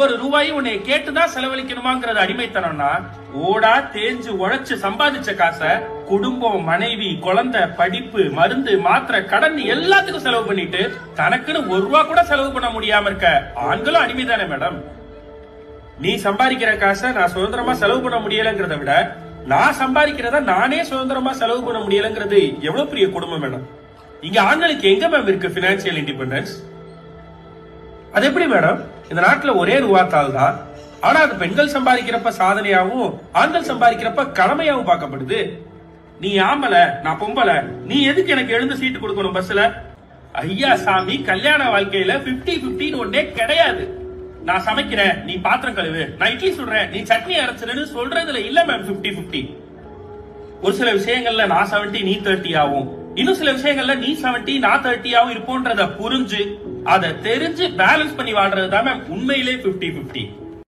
ஒரு ரூபாயும் உன்னை கேட்டுதான் செலவழிக்கணுமாங்கிறது அடிமைத்தனம்னா, ஓடா தேஞ்சு உழைச்சு சம்பாதிச்ச காசை குடும்பம், மனைவி, குழந்தை, படிப்பு, மருந்து, மாத்திரை, கடன் எல்லாத்துக்கும் செலவு பண்ணிட்டு தனக்குன்னு ₹1 கூட செலவு பண்ண முடியாம இருக்க ஆண்களும் அடிமைதானே மேடம்? நீ சம்பாதிக்கிற காசை நான் சுதந்திரமா செலவு பண்ண முடியலங்கிறத விட, நான் சம்பாதிக்கிறத நானே சுதந்திரமா செலவு பண்ண முடியலங்கிறது எவ்வளவு பெரிய குடும்பம் மேடம். இங்க ஆண்களுக்கு எங்க மேம் இருக்கு பினான்சியல் இண்டிபெண்டன்ஸ்? அது எப்படி மேடம்? இந்த நாட்டுல ஒரே ரூபாத்தால் தான், ஆனா அது பெண்கள் சம்பாதிக்கிறப்ப சாதனையாவும் ஆண்கள் சம்பாதிக்கிறப்ப கடமையாவும் பார்க்கப்படுது. நீ ஆம்பளை, நான் பொம்பளை, நீ எதுக்கு எனக்கு எழுந்து சீட்டு கொடுக்கணும் பஸ்ல? ஐயா சாமி, கல்யாண வாழ்க்கையில 50-50 ஒன்னே கிடையாது. நான் சமைக்கிறேன், நீ பாத்திரம் கழுவு, நான் இட்லி சுடுறேன், நீ சட்னி அரைச்சிருன்னு சொல்றதுல இல்ல மேம் 50-50. ஒரு சில விஷயங்கள்ல நான் 70 நீ 30 ஆகும், இன்னும் சில விஷயங்கள்ல நீ 70 நான் 30 ஆகும் இருப்போன்றத புரிஞ்சு அதை தெரிஞ்சு பேலன்ஸ் பண்ணி வாழ்றதுதான் மேம் உண்மையிலே 50-50.